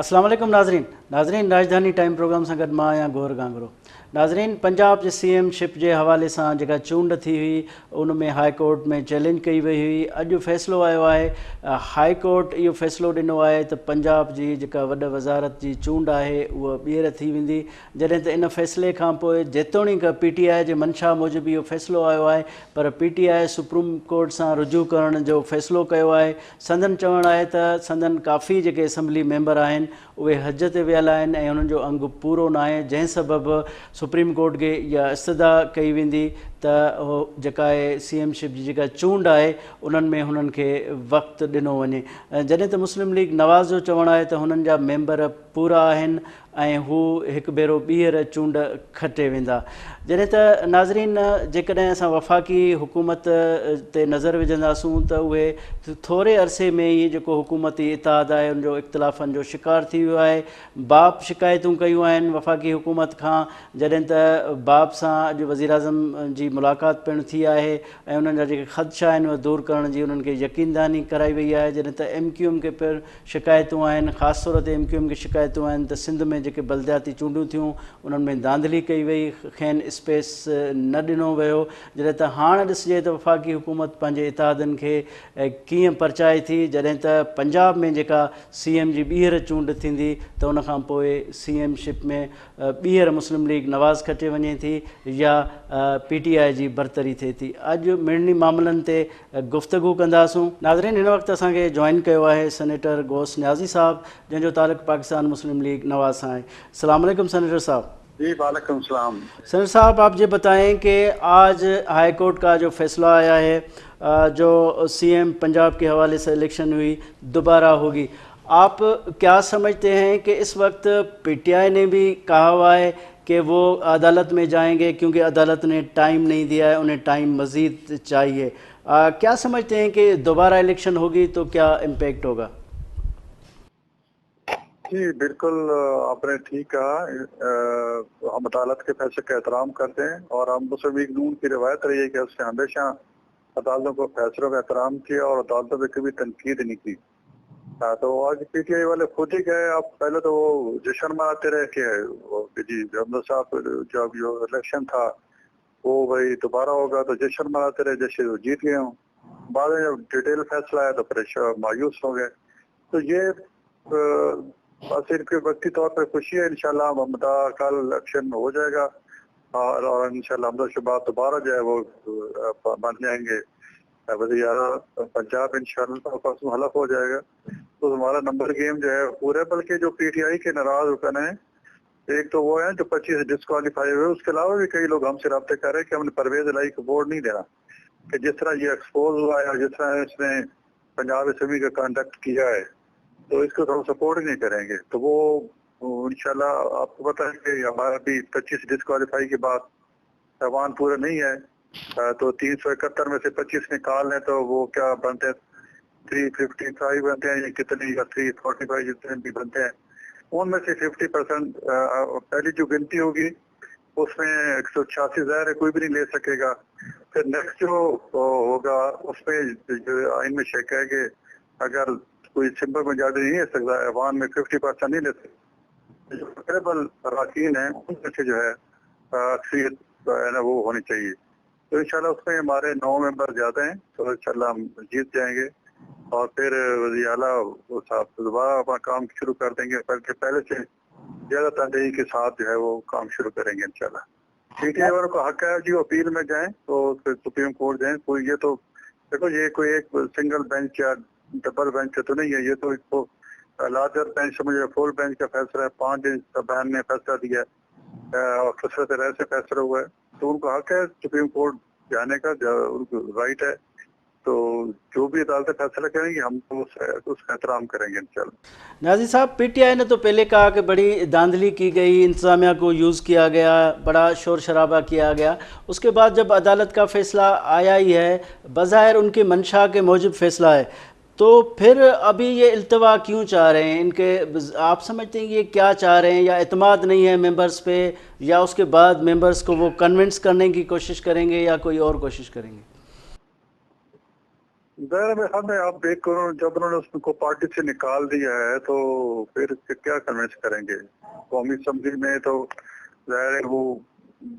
अस्सलाम वालेकुम नाज़रीन राजधानी टाइम प्रोग्राम सां गॾु मां आहियां गौर गांगरो। नाज़रीन, पंजाब जे CM शिप जे हवाले सां जेका चूंड थी हुई उन में हाई कोर्ट में चैलेंज कई वई हुई। अॼु फ़ैसिलो आयो आहे, हाई कोर्ट इहो फ़ैसिलो ॾिनो आहे त पंजाब जी जेका वॾ वज़ारत जी चूंड आहे उहा ॿीहर थी वेंदी, जॾहिं त इन फ़ैसिले खां पोइ जेतोणीकि PTI जे मंशा मूजिबि इहो फ़ैसिलो आयो आहे, पर PTI सुप्रीम कोर्ट सां रुजू करण जो फ़ैसिलो कयो आहे। संदन चवणु आहे त संदन काफ़ी जेके असैम्बली मेंबर आहिनि उहे हज ते वियल आहिनि ऐं उन्हनि जो अंग पूरो न आहे, जंहिं सबबि सुप्रीम कोर्ट खे इहा इस्तदा कई वेंदी त उहो जेका आहे CM शिप जी जेका चूंड आहे उन्हनि में हुननि खे वक़्तु ॾिनो वञे। जॾहिं त मुस्लिम लीग नवाज़ जो चवणु आहे त हुननि जा मेंबर पूरा आहिनि ऐं हू हिकु भेरो ॿीहर चूंड खटे वेंदा। जॾहिं त नाज़रीन जेकॾहिं असां वफ़ाक़ी हुकूमत ते नज़र विझंदासूं त उहे थोरे अरसे में ई जेको हुकूमती इतिहाद आहे उनजो इख़्तिलाफ़नि जो शिकार थी वियो आहे। बाप शिकायतूं कयूं आहिनि वफ़ाक़ी हुकूमत खां, जॾहिं त बाप सां अॼु वज़ीर आज़म जी मुलाक़ात पिणु थी आहे ऐं उन्हनि जा जेके ख़दशा आहिनि उहे दूरि करण जी उन्हनि खे यकीनदानी कराई वई आहे। जॾहिं त MQM खे पिणु शिकायतूं आहिनि, ख़ासि तौर ते MQM खे शिकायतूं आहिनि त सिंध में जेके बलदियाती चूंडूं थियूं उन्हनि में धांधली कई वई, खेनि स्पेस न ॾिनो वियो। जॾहिं त हाणे ॾिसिजे त वफ़ाक़ी हुकूमत पंहिंजे इतिहादनि खे कीअं परचाए थी, जॾहिं त पंजाब में जेका CM जी ॿीहर चूंड थींदी त उनखां पोइ CM शिप में ॿीहर मुस्लिम लीग नवाज़ खटे वञे थी या PTI जी बरतरी थिए थी। अॼु मिड़नी मामलनि ते गुफ़्तगू कंदासूं। नाज़रीन, हिन वक़्तु असांखे जॉइन कयो आहे सेनेटर गौस न्याज़ी साहब, जंहिंजो तालुक़ु पाकिस्तान मुस्लिम लीग नवाज़ सां है। अस्सलाम वालेकुम सेनेटर साहब। जी वालेकुम सलाम। सेनेटर साहब, आप ये बताएं कि आज हाई कोर्ट का जो फैसला आया है जो CM पंजाब के हवाले से इलेक्शन हुई दोबारा होगी, आप क्या समझते हैं कि इस वक्त PTI ने भी कहा हुआ है कि वो अदालत में जाएंगे क्योंकि अदालत ने टाइम नहीं दिया है, उन्हें टाइम मज़ीद चाहिए। क्या समझते हैं कि दोबारा इलेक्शन होगी तो क्या इम्पैक्ट होगा? जी बिल्कुल, आपने ठीक कहा। हम अदालत के फैसले का एहतराम करते हैं और हम मुस्लिम लीग नून की रवायत रही है कि उसने हमेशा अदालतों को फैसलों का एहतराम किया और अदालतों पर कभी तनकीद नहीं की। तो आज PTI वाले खुद ही गए। आप पहले तो वो जश्न मनाते रहे कि जी अहमद साहब जब जो इलेक्शन था वो भाई दोबारा होगा, तो जश्न मनाते रहे जैसे वो जीत गए हों। बाद में जब डिटेल फैसला आया तो परेशान मायूस हो गए। तो ये बस इनके वक्ती तौर पर खुशी है। इंशाल्लाह हमदा कल इलेक्शन हो जाएगा और इंशाल्लाह हमदा शबाब दोबारा जो है वो बन जाएंगे वज़ीर पंजाब। इंशाल्लाह परसों हलफ हो जाएगा तो हमारा नंबर गेम जो है पूरे। बल्कि जो PTI के नाराज रुकन है, एक तो वो है जो 25 डिस्क्वालीफाई हुए, उसके अलावा भी कई लोग हमसे रब्ते कर रहे हैं कि हमने परवेज इलाही को वोट नहीं देना, कि जिस तरह ये एक्सपोज हुआ है, जिस तरह इसने पंजाब असेंबली का कंडक्ट किया है तो इसको तो हम सपोर्ट ही नहीं करेंगे। तो वो इंशाल्लाह आपको पता है कि हमारा भी 25 डिस्क्वालीफाई के बाद ऐवान पूरा नहीं है, तो 371 में से 25 निकाल लें तो वो क्या बनते हैं 355 बनते हैं या कितने, या 345 जितने भी बनते हैं उनमें से 50% पहली जो गिनती होगी उसमें 186 ज़ाहिर है कोई भी नहीं ले सकेगा। फिर नेक्स्ट जो होगा उसमें जो आइन में शेक है कि अगर कोई सिंपल पंजाबी नहीं ले सकता, अवान में 50% नहीं ले सकता, जो फकरेबल अराकीन है उनमें से जो है अक्सरियत ना वो होनी चाहिए। तो इंशाल्लाह उसमें हमारे 9 मेंबर ज़्यादा हैं, तो इंशाल्लाह हम जीत जाएंगे और फिर वज़ीर आला साहब दोबारा अपना काम शुरू कर देंगे, बल्कि पहले से ज़्यादा तनदेही के साथ जो है वो काम शुरू करेंगे इंशाल्लाह। PTI वालों का हक है जी अपील में जाएं तो फिर सुप्रीम कोर्ट जाएं। कोई ये तो देखो ये कोई एक सिंगल बेंच या डबल बेंच तो नहीं है, ये तो इसको लार्जर बेंच समझिए, फुल बेंच का फैसला है। 5 जज बहन ने फैसला दिया और कसरत राय से फैसला हुआ है, तो उनको हक है सुप्रीम कोर्ट जाने का, उनको राइट है। तो जो भी अदालतें फैसला करेंगी हम तो उसका एहतराम करेंगे इंशाल्लाह। नाज़ी साहब, PTI ने तो पहले कहा कि बड़ी धांधली की गई, इंतज़ामिया को यूज़ किया गया, बड़ा शोर शराबा किया गया। उसके बाद जब अदालत का फ़ैसला आया ही है, बज़ाहिर उनकी मंशा के मूजिब फ़ैसला है, तो फिर अभी ये इल्तवा क्यों चाह रहे हैं? इनके आप समझते हैं ये क्या चाह रहे हैं, या एतमाद नहीं है मेंबर्स पे, या उसके बाद मेंबर्स को वो कन्विंस करने की कोशिश करेंगे या कोई और कोशिश करेंगे? ज़ाहिर है हमें आप देख करो जब उन्होंने उसको पार्टी से निकाल दिया है तो फिर क्या कन्विंस करेंगे। कौमी असम्बली में तो ज़ाहिर है वो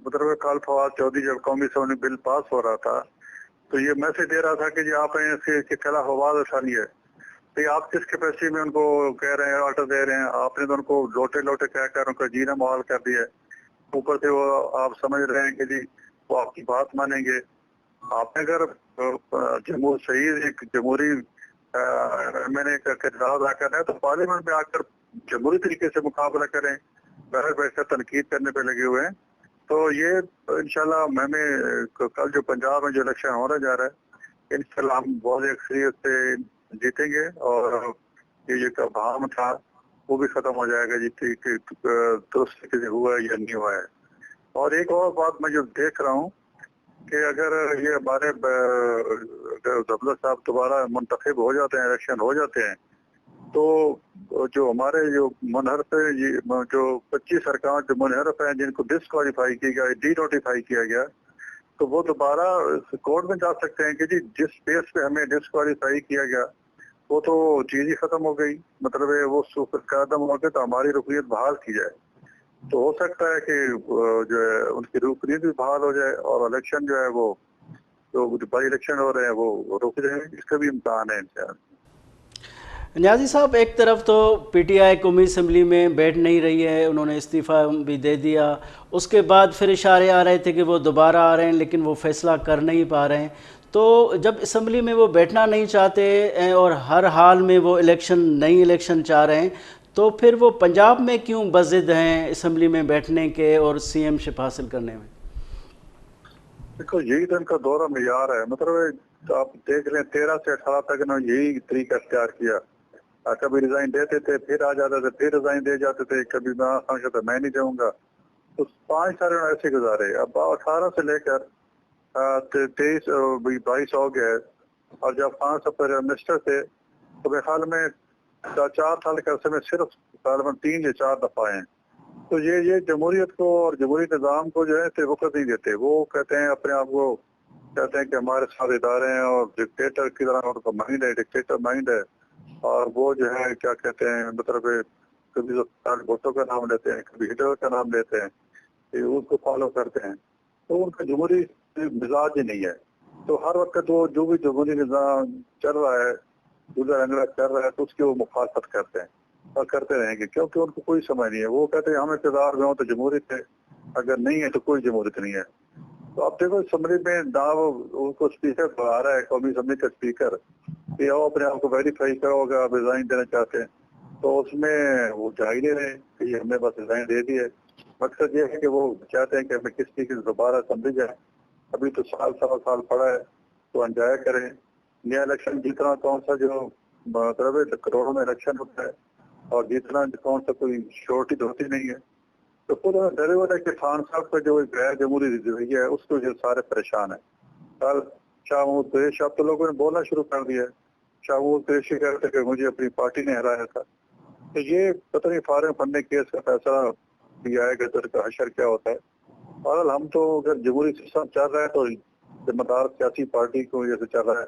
मतलब कल फवाद चौधरी जब कौमी असम्बली बिल पास हो रहा था तो ये मैसेज दे रहा था कि जी आपने इसके खिलाफ आवाज उठानी है। तो ये आप किस कैपेसिटी में उनको कह रहे हैं, ऑर्डर दे रहे हैं? आपने तो उनको लोटे लोटे कहकर उनका जीना मुहाल कर दिया है। ऊपर से वो आप समझ रहे हैं कि जी वो आपकी बात मानेंगे। आपने अगर जमहूर शहीद एक जमहूरी मैंने किरदार अदा करना है तो पार्लियामेंट में आकर जमहूरी तरीके से मुकाबला करें, बैठ बैठकर तनकीद करने पे लगे हुए हैं। तो ये इंशाल्लाह हमें कल जो पंजाब में जो इलेक्शन होने जा रहा है इंशाल्लाह हम बहुत अक्सरियत से जीतेंगे और ये जो भाम था वो भी खत्म हो जाएगा जी कि दुरुस्त से हुआ है या नहीं हुआ है। और एक और बात मैं जो देख रहा हूँ कि अगर ये हमारे अब्दुल्ला साहब दोबारा मुंतखब हो जाते हैं, इलेक्शन हो जाते हैं तो जो हमारे जो मुनहरफ जो 25 सरकार जो मुनहरफ हैं जिनको डिस्क्वालीफाई किया गया, डी नोटिफाई किया गया, तो वो दोबारा कोर्ट में जा सकते हैं कि जी जिस बेस पे हमें डिस्क्वालीफाई किया गया वो तो चीज ही खत्म हो गई, मतलब है वो कदम हो गए तो हमारी रुकनीत बहाल की जाए। तो हो सकता है कि जो है उनकी रुकनीत भी बहाल हो जाए और इलेक्शन जो है वो जो बाई इलेक्शन हो रहे हैं वो रुक जाए। इसका भी इम्कान है इंशाल्लाह। न्याजी साहब, एक तरफ तो पीटीआई कौमी असम्बली में बैठ नहीं रही है, उन्होंने इस्तीफ़ा भी दे दिया, उसके बाद फिर इशारे आ रहे थे कि वो दोबारा आ रहे हैं लेकिन वो फैसला कर नहीं पा रहे हैं। तो जब असम्बली में वो बैठना नहीं चाहते और हर हाल में वो नई इलेक्शन चाह रहे हैं, तो फिर वो पंजाब में क्यों बज़िद हैं असम्बली में बैठने के और सीएमशिप हासिल करने में? देखो यही तो इनका दौरा मेयार है, मतलब तो आप देख लें 13 से 18 तक इन्होंने यही तरीका इख्तियार किया। कभी रिजाइन देते थे, फिर आ जाते थे, फिर रिजाइन दे जाते थे, कभी मैं समझता मैं नहीं जाऊंगा। तो 5 साल उन्होंने ऐसे गुजारे। अब 18 से लेकर 23 22 हो गए और जब 5 साल प्राइम मिनिस्टर थे तो मेरे ख्याल में 4 साल के अरसे में सिर्फ तकरीबन 3 या 4 दफा आए। तो ये जमहूरियत को और जमहूरी निज़ाम को जो है वक़्त नहीं देते। वो कहते हैं अपने आप को कहते हैं कि हमारे साथ इदारे हैं और डिक्टेटर की तरह उनका माइंड है, डिक्टेटर माइंड है। और वो जो है क्या कहते हैं मतलब कभी तो भुट्टो का नाम लेते हैं, कभी हिटलर का नाम लेते हैं, ये उसको फॉलो करते हैं। तो उनका जमहूरी मिजाज ही नहीं है। तो हर वक्त वो जो भी जमहूरी निज़ाम चल रहा है, दूसरा रंगला चल रहा है तो उसकी वो मुखालफत करते हैं और करते रहेंगे क्योंकि उनको कोई समझ नहीं है। वो कहते हैं हम इक़्तिदार में हो तो जमहूरियत है, अगर नहीं है तो कोई जमहूरियत नहीं है। तो आप देखो असम्बली में ना उनको स्पीकर बुला रहा है, कौमी असम्बली का स्पीकर, कि आओ अपने आप को वेरीफाई करो अगर आप रिजाइन देना चाहते हैं। तो उसमें वो जा ही नहीं रहे कि हमने बस रिजाइन दे दी है। मकसद ये है कि वो चाहते हैं कि हमें किस तरीके से दोबारा असम्बली जाए। अभी तो साल सवा साल पड़ा है तो एंजॉय करें। नया इलेक्शन जीतना कौन सा जो मतलब करोड़ों में इलेक्शन होता है और जीतना कौन सा कोई श्योरिटी तो होती नहीं है। तो पूरा डरे वाला कि खान साहब का जो गैर जमहूरी रवैया है उसको जो सारे परेशान है। कल शाह महमूद कुरैशी अब तो लोगों ने बोलना शुरू कर दिया है। शाह महमूद कुरैशी कह रहे थे कि मुझे अपनी पार्टी ने हराया था। तो ये पता नहीं फारग फंडे केस का फैसला भी आएगा तो इसका हशर क्या होता है। और हम तो अगर जमहूरी सिस्टम चल रहा है तो जिम्मेदार सियासी पार्टी को जैसे चल रहा है,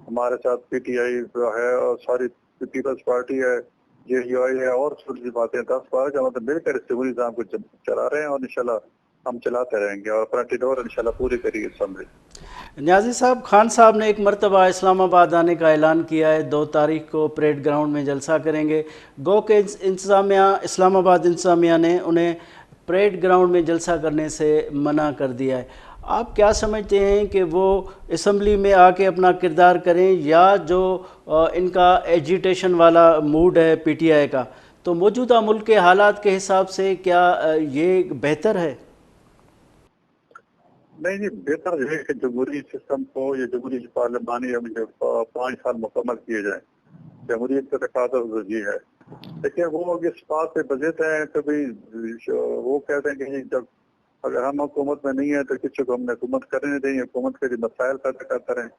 हमारे साथ पीटीआई है और सारी पीपल्स पार्टी है, जेयूआई है और छोटी बातें 10-12 जमातें मिलकर इस जमहूरी निज़ाम को चला रहे हैं और इंशाल्लाह हम चलाते रहेंगे और अपना टिडोर इंशाल्लाह पूरी करेंगे असम्बली। न्याजी साहब, खान साहब ने एक मरतबा इस्लामाबाद आने का ऐलान किया है, 2 तारीख को परेड ग्राउंड में जलसा करेंगे। गो के इंतज़ामिया इस्लामाबाद इंतज़ामिया ने उन्हें परेड ग्राउंड में जलसा करने से मना कर दिया है। आप क्या समझते हैं कि वो असम्बली में आके अपना किरदार करें या जो इनका एजिटेशन वाला मूड है पीटीआई का, तो मौजूदा मुल्क के हालात के हिसाब से क्या ये बेहतर है? नहीं जी, बेहतर है कि जमहूरी सिस्टम को या जमहूरी पार्लिमानी 5 साल मुकम्मल किए जाए। जमहूरियत का तकाज़ा ये है। देखिए वो इस बात पे बज़िद हैं कभी वो कहते हैं कि जब अगर हम हुकूमत में नहीं है तो किसी को हमने हुकूमत करने नहीं देंगे, हुकूमत के जो मसाइल पैदा करते रहें।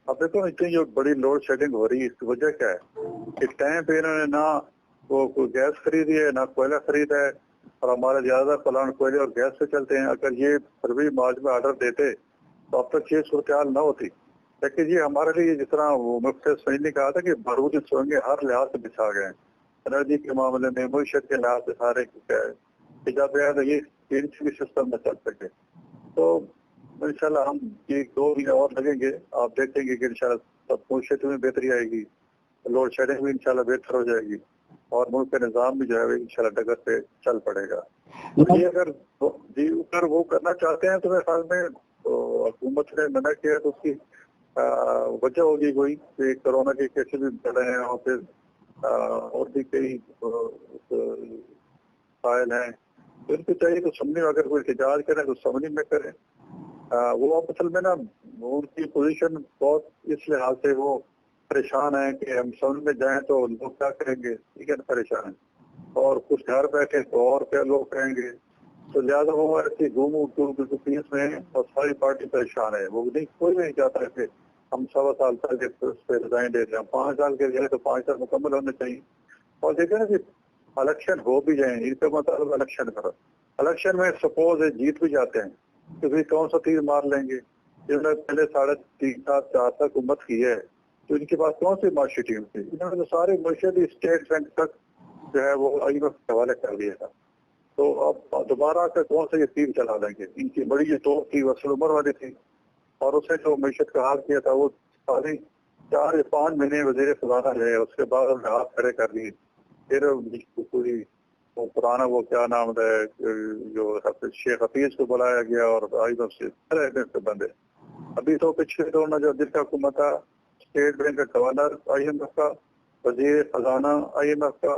अब देखो इतनी जो बड़ी लोड शेडिंग हो रही है इसकी वजह क्या है कि टाइम पे इन्होंने ना वो कोई गैस खरीदी है ना कोयला खरीदा है और हमारे ज्यादा प्लांट कोयले और गैस से चलते हैं। अगर ये फरवरी मार्च में ऑर्डर देते तो अब तक ये सूरत हाल न होती। देखिए जी, हमारे लिए जिस तरह वो मुफ्ती सईद ने कहा था कि बारूदी सुरंगें हर लिहाज से बिछा गए हैं, एनर्जी के मामले में, मुईशत के लिहाज से सारे जब ये भी सिस्टम में चल सके। तो इंशाल्लाह हम ये 2 महीने और लगेंगे, आप देखेंगे कि इंशाल्लाह सब मुईशत में बेहतरी आएगी, लोड शेडिंग भी इंशाल्लाह बेहतर हो जाएगी और मुल्क का निज़ाम भी जो है इंशाल्लाह डगर पे चल पड़ेगा। ये अगर वो करना चाहते हैं तो मेरे ख्याल में हुकूमत ने मना किया तो उसकी वजह होगी कोई कि कोरोना के केसेस भी बढ़ रहे हैं और फिर और भी कई फाइल हैं, तो इनको चाहिए तो समझने अगर कोई एहतजाज करें तो समझने में करें। वो असल में ना उनकी पोजीशन बहुत इस लिहाज से वो परेशान है कि हम समझ में जाएं तो लोग क्या कहेंगे, ठीक है ना, परेशान है, और कुछ घर बैठे तो और क्या लोग कहेंगे, तो लिहाजा वो ऐसी घूम पीस में और सारी पार्टी परेशान है। वो नहीं, कोई नहीं चाहता है कि हम 1.25 साल पहले उस पर रिजाइन दे दें, 5 साल के लिए तो 5 साल मुकम्मल होने चाहिए। और देखें ना कि इलेक्शन हो भी जाए, इनका मतलब इलेक्शन करो, इलेक्शन में सपोज जीत भी जाते हैं तो फिर कौन सा तीर मार लेंगे, जिन्होंने पहले 3.5 साल 4 तक हुकूमत की है तो इनके पास कौन सी मार्शी टीम थी, इन्होंने तो सारे मुर्शिद स्टेट बैंक तक जो है वो IMF के हवाले कर दिया था। तो अब दोबारा का कौन सा ये तीर चला लेंगे, इनकी बड़ी ये तो थी वसल उमर वाली थी और उसने जो मैशत का हाल किया था वो सारी 4 या 5 महीने वजीर खजाना है, उसके बाद हमने हाथ खड़े कर दिए। फिर पूरी वो पुराना वो क्या नाम है जो शेख हफीज को बुलाया गया और IMF से बंदे। अभी तो पिछले दौर में जो जिसका हुकूमत था, स्टेट बैंक का गवर्नर IMF का, वजीर खजाना IMF का,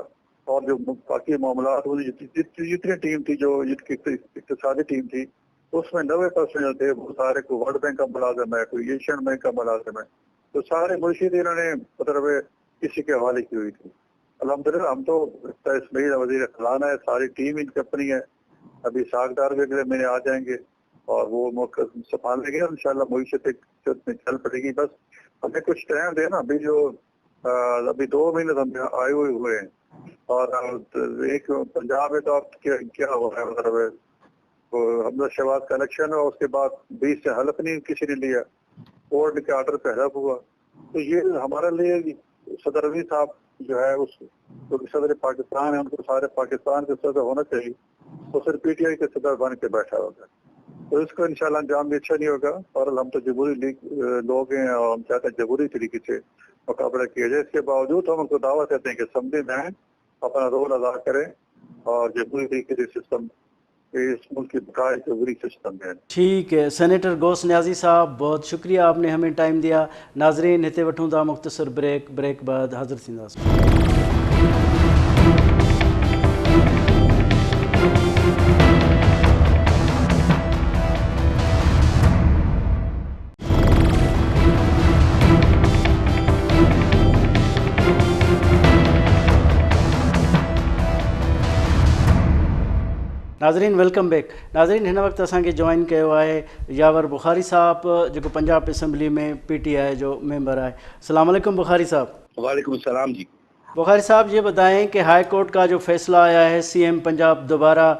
और जो बाकी मामलात जितनी टीम थी, जो इक्तिसादी टीम थी, उसमें 90% थे वो सारे को वर्ल्ड बैंक का मुलाजिम है, कोई एशियन बैंक का मुलाजिम है, तो सारे मुर्शिद इन्होंने मतलब किसी के हवाले की हुई थी। अल्हम्दुलिल्लाह हम तो इसमाइल वजीर खजाना है, सारी टीम इनकी अपनी है, अभी सागदार भी अगले महीने आ जाएंगे और वो मौका संभाल लेंगे इंशाल्लाह, मुईशत में चल पड़ेगी। बस हमें कुछ टाइम देना, अभी जो अभी 2 महीने हम आए हुए हैं और एक पंजाब में तो अब क्या हो रहा है, मतलब हमजा शहबाज का इलेक्शन है, उसके बाद 20 से हल्फ नहीं किसी ने लिया, कोर्ट के आर्डर पे हल्फ हुआ, तो ये हमारे लिए सदर रवी साहब जो है उस सदर पाकिस्तान है, उनको सारे पाकिस्तान के सदर होना चाहिए, तो सिर्फ PTI के सदर बन के बैठा होगा, तो इसका इंशाल्लाह अंजाम भी अच्छा नहीं होगा। और हम तो जमहूरी लीग लोग हैं और हम चाहते हैं जमहूरी तरीके से मुकाबला किया जाए। इसके बावजूद हम उनको दावा करते हैं कि समझे में अपना रोल अदा करें और जमहूरी तरीके से सिस्टम इस मुल्क की बकाया जमहूरी सिस्टम है। ठीक है सेनेटर गौस न्याजी साहब, बहुत शुक्रिया आपने हमें टाइम दिया। नाजरीन हिते वठूं था मुख्तसर ब्रेक बाद हाज़िर थींदासीं। नाज़रीन वेलकम बैक। नाज़रीन हिन वक्त असांखे जॉइन किया है यावर बुखारी साहब, जो पंजाब असम्बली में PTI जो मेंबर है। अस्सलाम वालेकुम बुखारी साहब। वालेकुम सलाम जी। बुखारी साहब ये बताएं कि हाई कोर्ट का जो फैसला आया है CM पंजाब दोबारा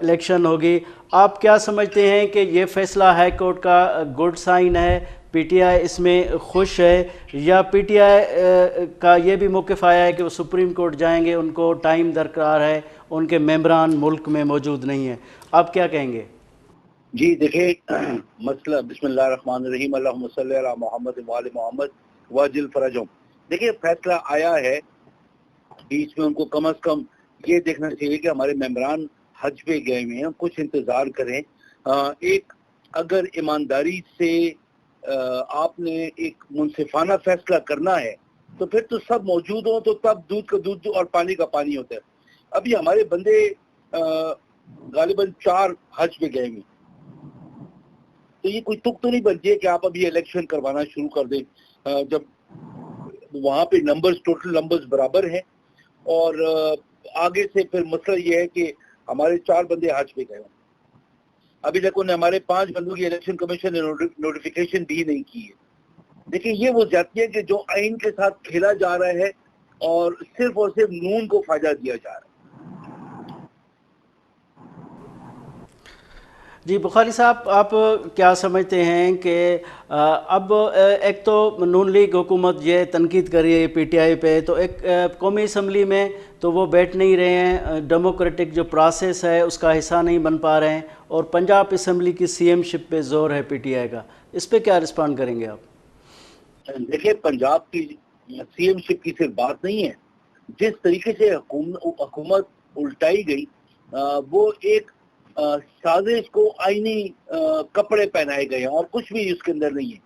इलेक्शन होगी, आप क्या समझते हैं कि ये फैसला हाई कोर्ट का गुड साइन है, PTI इसमें खुश है, या PTI का ये भी मौक़िफ़ आया है कि वो सुप्रीम कोर्ट जाएंगे, उनको टाइम दरकार है, उनके मेंबरान मुल्क में मौजूद नहीं है, आप क्या कहेंगे? जी देखिए मसला बिस्मिल्लाहिर्रहमानिर्रहीम अल्लाहुम्मा सल्ली अला मोहम्मद व आले मोहम्मद वाजिल फरजहुम। देखिए फैसला आया है, बीच में उनको कम से कम ये देखना चाहिए कि हमारे मेंबरान हज पे गए हुए हैं, कुछ इंतज़ार करें। एक अगर ईमानदारी से आपने एक मुनसिफाना फैसला करना है तो फिर तो सब मौजूद हो, तो तब दूध का दूध और पानी का पानी होता है। अभी हमारे बंदे गालिबन 4 हज पे गए हुए, तो ये कोई तुक तो नहीं बनती है कि आप अभी इलेक्शन करवाना शुरू कर दें जब वहाँ पे नंबर्स, टोटल नंबर्स बराबर हैं। और आगे से फिर मसला ये है कि हमारे 4 बंदे हज पे गए, अभी तक उन्हें हमारे 5 बंदों की इलेक्शन कमीशन ने नोटिफिकेशन भी नहीं की है। देखिए ये वो जाती है कि जो आइन के साथ खेला जा रहा है और सिर्फ नून को फायदा दिया जा रहा है। جی بخاری صاحب، آپ کیا سمجھتے ہیں کہ اب ایک تو نون لیگ حکومت یہ تنقید کر رہی ہے پی ٹی آئی پہ، تو ایک قومی اسمبلی میں تو وہ بیٹھ نہیں رہے ہیں، ڈیموکریٹک جو پروسیس ہے اس کا حصہ نہیں بن پا رہے ہیں، اور پنجاب اسمبلی کی سی ایم شپ پہ زور ہے پی ٹی آئی کا، اس پہ کیا رسپونڈ کریں گے آپ؟ دیکھیں پنجاب کی سی ایم شپ کی صرف بات نہیں ہے، جس طریقے سے حکومت الٹائی گئی وہ ایک سازش کو آئینی کپڑے پہنائے گئے ہیں اور کچھ بھی اس کے اندر نہیں ہے۔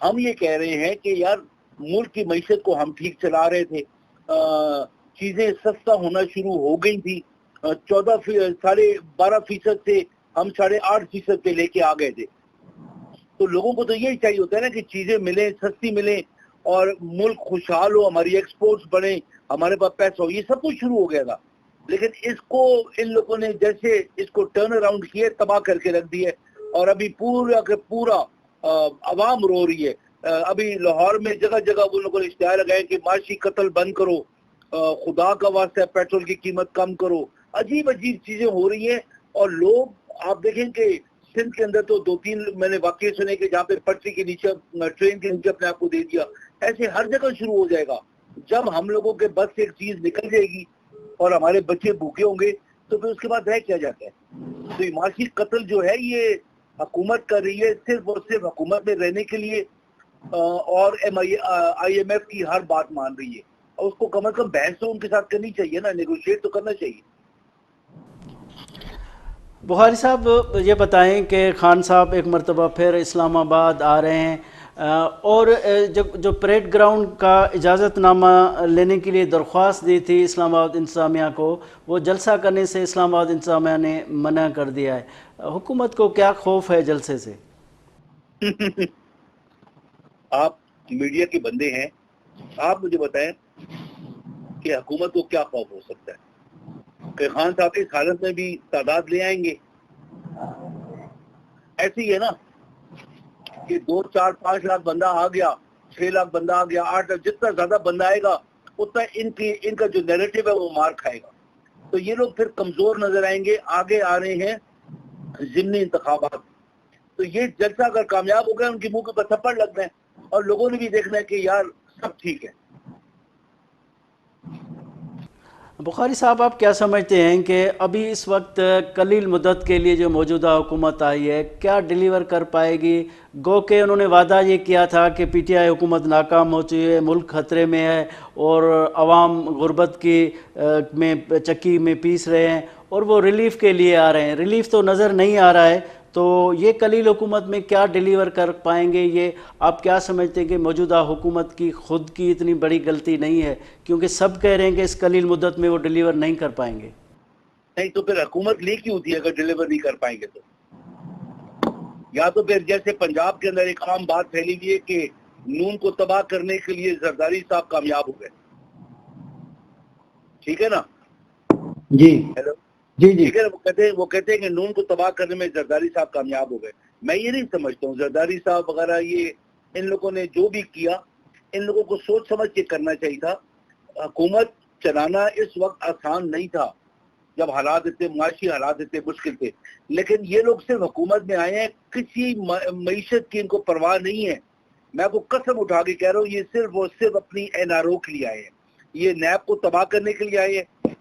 ہم یہ کہہ رہے ہیں کہ یار ملک کی معیشت کو ہم ٹھیک چلا رہے تھے، چیزیں سستا ہونا شروع ہو گئی تھی، 12.5% سے ہم 8.5% پہ لے کے آ گئے تھے، تو لوگوں کو تو یہی چاہیے ہوتا ہے نا کہ چیزیں ملیں، سستی ملیں اور ملک خوشحال ہو، ہماری ایکسپورٹس بڑھیں، ہمارے پاس پیسہ ہو، یہ سب کچھ شروع ہو گیا تھا، لیکن اس کو ان لوگوں نے جیسے اس کو ٹرن اراؤنڈ کیے، تباہ کر کے رکھ دیے، اور ابھی پورا کہ پورا عوام رو رہی ہے۔ ابھی لاہور میں جگہ جگہ وہ لوگوں نے اشتہار لگائے کہ معاشی قتل بند کرو، خدا کا واسطہ پیٹرول کی قیمت کم کرو، عجیب عجیب چیزیں ہو رہی ہیں، اور لوگ آپ دیکھیں کہ سندھ کے اندر تو 2-3 میں نے واقعے سنے کہ جہاں پہ پٹری کے نیچے ٹرین کے نیچے اپنے آپ کو دے دیا، ایسے ہر جگہ شروع ہو جائے گا۔ جب ہم لوگوں کے بس سے ایک چیز نکل جائے گی اور ہمارے بچے بھوکے ہوں گے تو پھر اس کے بعد رہ کیا جاتا ہے؟ تو یہ معاشی قتل جو ہے یہ حکومت کر رہی ہے صرف اور صرف حکومت میں رہنے کے لیے، اور آئی ایم ایف کی ہر بات مان رہی ہے، اور اس کو کم از کم بحث تو ان کے ساتھ کرنی چاہیے نا، نیگوشیٹ تو کرنا چاہیے۔ بخاری صاحب یہ بتائیں کہ خان صاحب ایک مرتبہ پھر اسلام آباد آ رہے ہیں، اور جو پریڈ گراؤنڈ کا اجازت نامہ لینے کے لیے درخواست دی تھی اسلام آباد انتظامیہ کو، وہ جلسہ کرنے سے اسلام آباد انتظامیہ نے منع کر دیا ہے۔ حکومت کو کیا خوف ہے جلسے سے؟ آپ میڈیا کے بندے ہیں، آپ مجھے بتائیں کہ حکومت کو کیا خوف ہو سکتا ہے کہ خان صاحب اس حالت میں بھی تعداد لے آئیں گے؟ ایسے ہی ہے نا کہ 2, 4, 5 لاکھ بندہ آ گیا، 6 لاکھ بندہ آ گیا، 8 لاکھ، جتنا زیادہ بندہ آئے گا اتنا ان کا جو نیریٹو ہے وہ مار کھائے گا، تو یہ لوگ پھر کمزور نظر آئیں گے۔ آگے آ رہے ہیں ضمنی انتخابات، تو یہ جلسہ اگر کامیاب ہو گیا ان کے منہ کے تھپڑ لگ گئے، اور لوگوں نے بھی دیکھنا ہے کہ یار سب ٹھیک ہے۔ بخاری صاحب، آپ کیا سمجھتے ہیں کہ ابھی اس وقت قلیل مدت کے لیے جو موجودہ حکومت آئی ہے کیا ڈیلیور کر پائے گی؟ گو کہ انہوں نے وعدہ یہ کیا تھا کہ پی ٹی آئی حکومت ناکام ہو چکی ہے، ملک خطرے میں ہے، اور عوام غربت کی میں چکی میں پیس رہے ہیں، اور وہ ریلیف کے لیے آ رہے ہیں، ریلیف تو نظر نہیں آ رہا ہے، تو یہ قلیل حکومت میں کیا ڈیلیور کر پائیں گے؟ یہ آپ کیا سمجھتے ہیں کہ موجودہ حکومت کی خود کی اتنی بڑی غلطی نہیں ہے؟ کیونکہ سب کہہ رہے ہیں کہ اس قلیل مدت میں وہ ڈیلیور نہیں کر پائیں گے۔ نہیں تو پھر حکومت لی کیوں تھی اگر ڈیلیور نہیں کر پائیں گے تو؟ یا تو پھر جیسے پنجاب کے اندر ایک عام بات پھیلی ہوئی ہے کہ نون کو تباہ کرنے کے لیے زرداری صاحب کامیاب ہو گئے، ٹھیک ہے نا؟ جی ہیلو، جی جی ٹھیک ہے نا؟ وہ کہتے ہیں کہ نون کو تباہ کرنے میں زرداری صاحب کامیاب ہو گئے۔ میں یہ نہیں سمجھتا ہوں زرداری صاحب وغیرہ، یہ ان لوگوں نے جو بھی کیا ان لوگوں کو سوچ سمجھ کے کرنا چاہیے تھا۔ حکومت چلانا اس وقت آسان نہیں تھا جب حالات اتنے معاشی حالات اتنے مشکل تھے، لیکن یہ لوگ صرف حکومت میں آئے ہیں، کسی معیشت کی ان کو پرواہ نہیں ہے۔ میں آپ کو قسم اٹھا کے کہہ رہا ہوں، یہ صرف اور صرف اپنی این آر او کے لیے آئے ہیں، یہ نیب کو تباہ کرنے کے لیے آئے ہیں،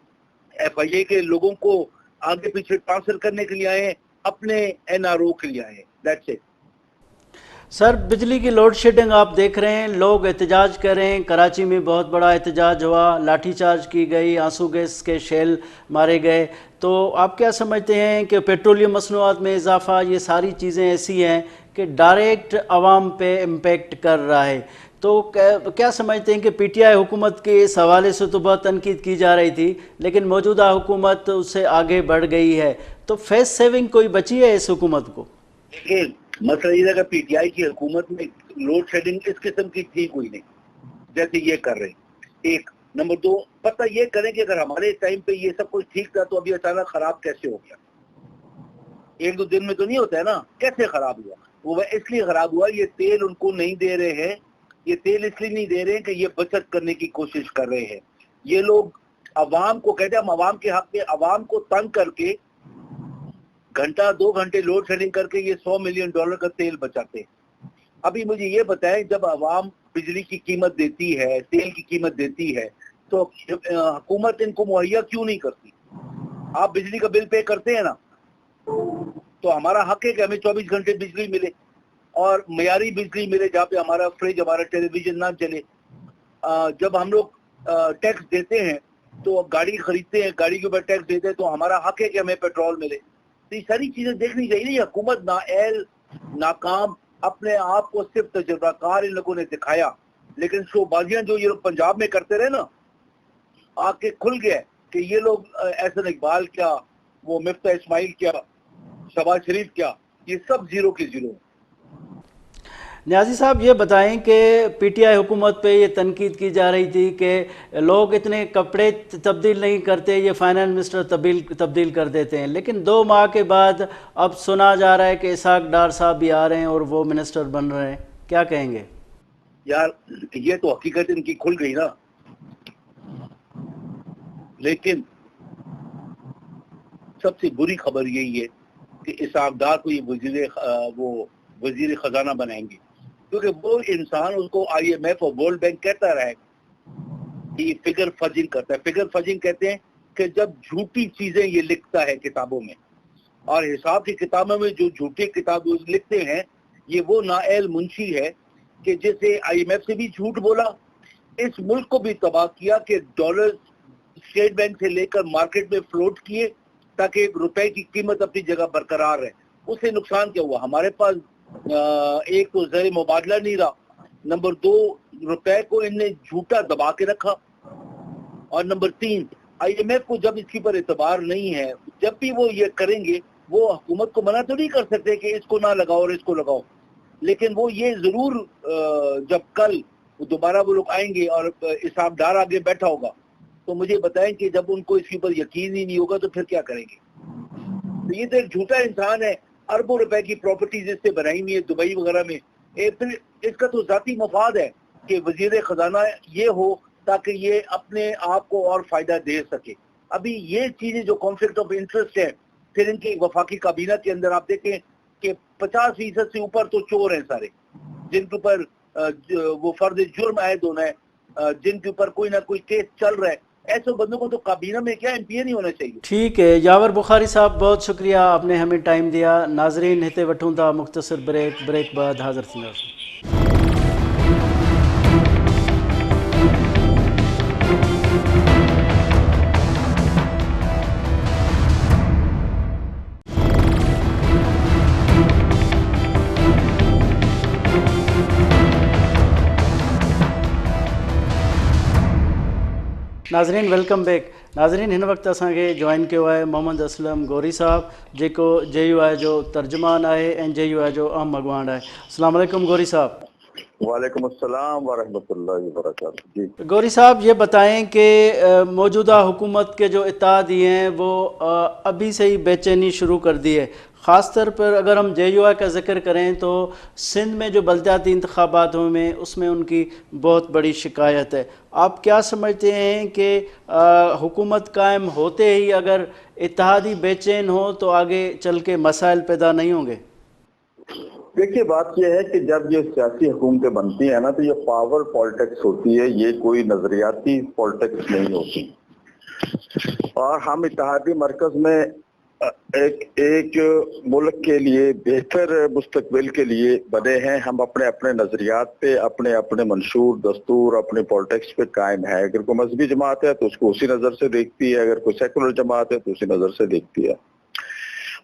ایف آئی اے کے لوگوں کو آگے پیچھے ٹرانسفر کرنے کے لیے آئے ہیں، اپنے این آر او کے لیے آئے ہیں، دیٹس اٹ۔ سر، بجلی کی لوڈ شیڈنگ آپ دیکھ رہے ہیں، لوگ احتجاج کر رہے ہیں، کراچی میں بہت بڑا احتجاج ہوا، لاٹھی چارج کی گئی، آنسو گیس کے شیل مارے گئے، تو آپ کیا سمجھتے ہیں کہ پیٹرولیم مصنوعات میں اضافہ، یہ ساری چیزیں ایسی ہیں کہ ڈائریکٹ عوام پہ امپیکٹ کر رہا ہے، تو کیا سمجھتے ہیں کہ پی ٹی آئی حکومت کے اس حوالے سے تو بہت تنقید کی جا رہی تھی، لیکن موجودہ حکومت اس سے آگے بڑھ گئی ہے، تو فیس سیونگ کوئی بچی ہے اس حکومت کو؟ دیکھیں مسئلہ یہ ہے کہ پی ٹی آئی کی حکومت میں لوڈ شیڈنگ اس قسم کی تھی کوئی نہیں جیسے یہ کر رہے ہیں، ایک۔ نمبر 2، پتہ یہ کریں کہ اگر ہمارے ٹائم پہ یہ سب کچھ ٹھیک تھا تو ابھی اچانک خراب کیسے ہو گیا؟ 1-2 دن میں تو نہیں ہوتا ہے نا، کیسے خراب ہوا؟ وہ اس لیے خراب ہوا، یہ تیل ان کو نہیں دے رہے ہیں، یہ تیل اس لیے نہیں دے رہے ہیں کہ یہ بچت کرنے کی کوشش کر رہے ہیں۔ یہ لوگ عوام کو کہتے ہیں ہم عوام کے حق میں، عوام کو تنگ کر کے घंटा 2 घंटे लोड शेडिंग करके ये $100 मिलियन का तेल बचाते हैं। अभी मुझे ये बताएं, जब आवाम बिजली की कीमत देती है, तेल की कीमत देती है, तो हुकूमत इनको मुहैया क्यों नहीं करती? आप बिजली का बिल पे करते हैं ना, तो हमारा हक है कि हमें 24 घंटे बिजली मिले और मयारी बिजली मिले, जहाँ पे हमारा फ्रिज, हमारा टेलीविजन ना चले। जब हम लोग टैक्स देते हैं तो गाड़ी खरीदते हैं, गाड़ी के ऊपर टैक्स देते हैं, तो हमारा हक है कि हमें पेट्रोल मिले। तो ये सारी चीजें देखनी चाहिए। हुकूमत नाअहल, नाकाम, अपने आप को सिर्फ तजुर्बाकार इन लोगों ने दिखाया, लेकिन शोबाजियां जो ये लोग पंजाब में करते रहे ना, आके खुल गया कि ये लोग एहसन इकबाल क्या, वो मिफ्ता इस्माइल क्या, शहबाज शरीफ क्या, ये सब जीरो के जीरो। न्याजी साहब ये बताएं कि पीटीआई हुकूमत पे ये तनकीद की जा रही थी कि लोग इतने कपड़े तब्दील नहीं करते, ये फाइनेंस मिनिस्टर तब्दील कर देते हैं, लेकिन 2 माह के बाद अब सुना जा रहा है कि इसहाक डार साहब भी आ रहे हैं और वो मिनिस्टर बन रहे हैं। क्या कहेंगे? यार ये तो हकीकत इनकी खुल गई ना, लेकिन सबसे बुरी खबर यही है कि इसहाक डार को ये वजीर खजाना बनाएंगे, क्योंकि वो इंसान, उसको IMF और वर्ल्ड बैंक कहता रहा है कि फिगर फजिंग करता है। फिगर फजिंग कहते हैं कि जब झूठी चीजें ये लिखता है किताबों में, और हिसाब की किताबों में जो झूठी किताब लिखते हैं, ये वो नाअहल मुंशी है कि जैसे IMF से भी झूठ बोला, इस मुल्क को भी तबाह किया कि डॉलर स्टेट बैंक से लेकर मार्केट में फ्लोट किए ताकि रुपए की कीमत अपनी जगह बरकरार रहे। उससे नुकसान क्या हुआ? हमारे पास एक तो ज़र मुबादला नहीं रहा, नंबर 2 रुपए को इनने झूठा दबा के रखा, और नंबर 3 IMF को जब इसके पर एतबार नहीं है, जब भी वो ये करेंगे, वो हुकूमत को मना तो नहीं कर सकते कि इसको ना लगाओ और इसको लगाओ, लेकिन वो ये जरूर जब कल दोबारा वो लोग आएंगे और इसहाक डार आगे बैठा होगा, तो मुझे बताएं कि जब उनको इसके ऊपर यकीन ही नहीं होगा तो फिर क्या करेंगे? तो ये तो एक झूठा इंसान है, अरबों रुपए की प्रॉपर्टीज इससे बनाई हुई है दुबई वगैरह में। फिर इसका तो जाती मफाद है कि वजीर खजाना ये हो ताकि ये अपने आप को और फायदा दे सके। अभी ये चीजें जो कॉन्फ्लिक्ट ऑफ इंटरेस्ट है, फिर इनकी वफाकी काबीना के अंदर आप देखें कि 50% से ऊपर तो चोर हैं सारे, जिनके ऊपर वो फर्द जुर्म आयद होना है, जिनके ऊपर कोई ना कोई केस चल रहा है, ऐसे बंदों को तो काबीना में क्या MP नहीं होना चाहिए। ठीक है यावर बुखारी साहब, बहुत शुक्रिया, आपने हमें टाइम दिया। नाजरीन हिते वठूं था मुख्तसर ब्रेक बाद हाज़िर थींदासीं। नाज़रीन वेलकम बैक। नाज़रीन हिन वक्त असांखे जॉइन कियो आहे मोहम्मद असलम गौरी साहब, जेको JUI जो तर्जुमान आहे ऐं JUI जो अहम अॻुवान आहे। अस्सलाम वालेकुम गौरी साहब। वालेकुम अस्सलाम वरहमतुल्लाहि वबरकातुहू। जी गौरी साहब ये बताएं कि मौजूदा हुकूमत के जो इत्तेहादी हैं वो अभी से ही बेचैनी शुरू कर दी है। ख़ास तौर पर अगर हम JUI का जिक्र करें तो सिंध में जो बलदियाती इंतखाबात हुए हैं उसमें उनकी बहुत बड़ी शिकायत है। आप क्या समझते हैं कि हुकूमत कायम होते ही अगर इत्तेहादी बेचैन हो तो आगे चल के मसाइल पैदा नहीं होंगे? देखिए, बात यह है कि जब ये सियासी हुकूमतें बनती है ना, तो ये पावर पॉलिटिक्स होती है, ये कोई नजरियाती पॉलिटिक्स नहीं होती। और हम इत्तेहादी मरकज में एक मुल्क के लिए बेहतर मुस्तकबिल के लिए बने हैं। हम अपने अपने नजरियात पे, अपने अपने मंशूर दस्तूर, अपने पॉलिटिक्स पे कायम है। अगर कोई मजहबी जमात है तो उसको उसी नजर से देखती है, अगर कोई सेकुलर जमात है तो उसी नजर से देखती है।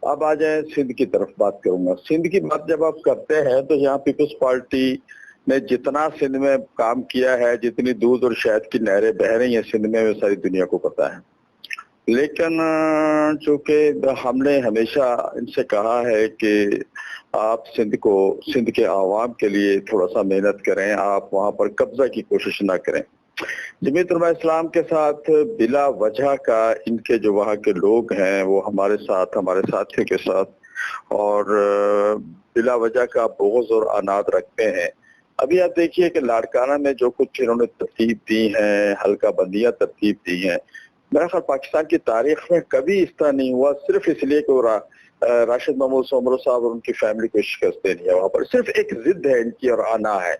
अब आ जाए सिंध की तरफ, बात करूंगा। सिंध की बात जब आप करते हैं तो यहाँ पीपल्स पार्टी ने जितना सिंध में काम किया है, जितनी दूध और शहद की नहरें बह रही हैं सिंध में, वो सारी दुनिया को पता है। लेकिन चूंकि हमने हमेशा इनसे कहा है कि आप सिंध के आवाम के लिए थोड़ा सा मेहनत करें, आप वहाँ पर कब्जा की कोशिश ना करें। जमीयत उलमा इस्लाम के साथ बिला वजह का इनके जो वहाँ के लोग हैं वो हमारे साथ, हमारे साथियों के साथ और बिला वजह का बोझ और अनाद रखते हैं। अभी आप देखिए कि लाड़काना में जो कुछ इन्होंने तरतीब दी हैं, हल्का बंदियां तरतीब दी हैं, मेरा ख्याल पाकिस्तान की तारीख में कभी इस तरह नहीं हुआ, सिर्फ इसलिए कि राशिद महमूद सोमरो साहब और उनकी फैमिली को शिकस्त देनी है। वहां पर सिर्फ एक जिद है इनकी और आना है।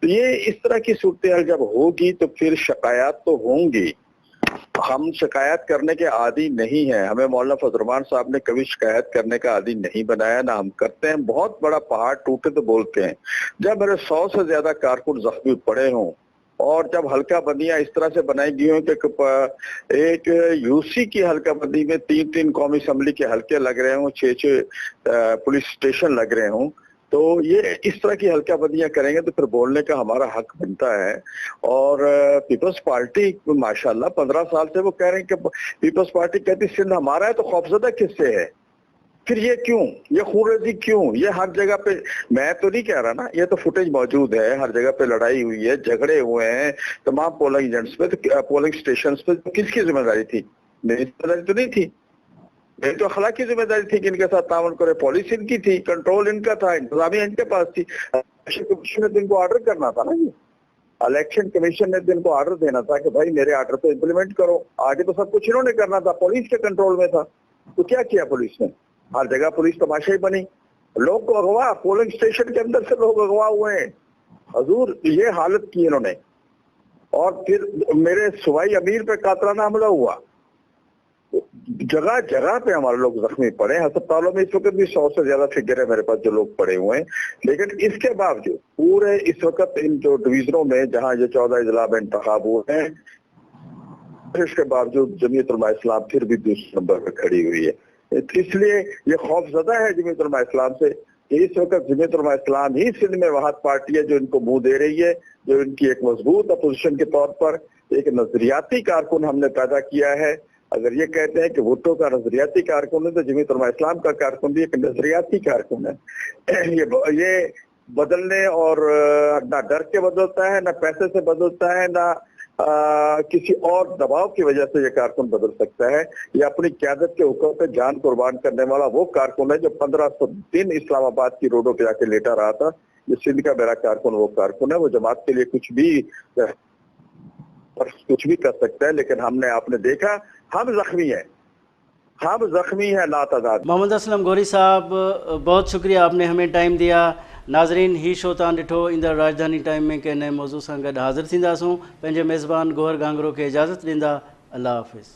तो ये इस तरह की सूरत हाल जब होगी तो फिर शिकायत तो होंगी। हम शिकायत करने के आदी नहीं हैं, हमें मौलाना फजलरहमान साहब ने कभी शिकायत करने का आदी नहीं बनाया, ना हम करते हैं। बहुत बड़ा पहाड़ टूटे तो बोलते हैं। जब मेरे 100 से ज्यादा कारकुन जख्मी पड़े हों और जब हल्का बंदियां इस तरह से बनाई गई हों कि एक यूसी की हल्का बंदी में 3-3 कौमी असम्बली के हल्के लग रहे हों, 6-6 पुलिस स्टेशन लग रहे हों, तो ये इस तरह की हल्का बंदियां करेंगे तो फिर बोलने का हमारा हक बनता है। और पीपल्स पार्टी माशाल्लाह 15 साल से वो कह रहे हैं कि पीपल्स पार्टी कहती सिंध हमारा है, तो खौफजदा किससे है? फिर ये क्यों, ये खूनरेजी क्यों? ये हर जगह पे, मैं तो नहीं कह रहा ना, ये तो फुटेज मौजूद है, हर जगह पे लड़ाई हुई है, झगड़े हुए हैं तमाम पोलिंग एजेंट्स पे, तो पोलिंग स्टेशन पे। तो किसकी जिम्मेदारी थी? मेरी जिम्मेदारी तो नहीं थी, मेरी तो अखलाक की जिम्मेदारी थी कि इनके साथ तावन करे। पॉलिसी इनकी थी, कंट्रोल इनका था, इंतजामिया इनके पास थी। इलेक्शन कमीशन ने दिन को ऑर्डर करना था ना, ये इलेक्शन कमीशन ने दिन को ऑर्डर देना था कि भाई मेरे ऑर्डर को इम्प्लीमेंट करो। आगे तो सब कुछ इन्होंने करना था, पुलिस के कंट्रोल में था। तो क्या किया पुलिस ने? हर जगह पुलिस तमाशाई बनी, लोग को अगवा, पोलिंग स्टेशन के अंदर से लोग अगवा हुए हैं। हजूर ये हालत की इन्होंने। और फिर मेरे सूबाई अमीर पे कातराना हमला हुआ, जगह जगह पे हमारे लोग जख्मी पड़े। अस्पतालों में इस वक्त भी 100 से ज्यादा फिगर है मेरे पास जो लोग पड़े हुए हैं। लेकिन इसके बावजूद पूरे इस वक्त इन जो डिवीजनों में जहां ये 14 अजला में इंतखाब हुए हैं, इसके बावजूद जमीयत उलमा इस्लाम फिर भी दूसरे नंबर पर खड़ी हुई है। इसलिए ये खौफजदा है जमीयत उलमा इस्लाम से कि इस वक्त जमीयत उलमा इस्लाम ही सिंध में वहाद पार्टी है जो इनको मुंह दे रही है, जो इनकी एक मजबूत अपोजिशन के तौर पर एक नजरियाती कारकुन हमने पैदा किया है। अगर ये कहते हैं कि भुट्टो का नजरियाती कारकुन है, तो जमीयत उलमा इस्लाम का कारकुन भी एक नजरियाती कारकुन है। ये बदलने और ना डर के बदलता है, ना पैसे से बदलता है, ना किसी और दबाव की वजह से ये कारकुन बदल सकता है। ये अपनी क़यादत के हुक्म पे जान कुर्बान करने वाला वो कारकुन है जो 1500 दिन इस्लामाबाद की रोडों पे आके लेटा रहा था। ये सिंध का मेरा कारकुन वो कारकुन है, वो जमात के लिए कुछ भी कर सकता है। लेकिन आपने देखा हम जख्मी हैं लातादाद। मोहम्मद असलम गोरी साहब, बहुत शुक्रिया, आपने हमें टाइम दिया। नाज़रीन, ही शो तव्हां ॾिठो ईंदड़ राजधानी टाइम में कंहिं नए मौज़ू सां गॾु हाज़िर थींदासूं। पंहिंजे मेज़बान गोहर गांगरो खे इजाज़त ॾींदा। अल्लाह हाफ़िज़।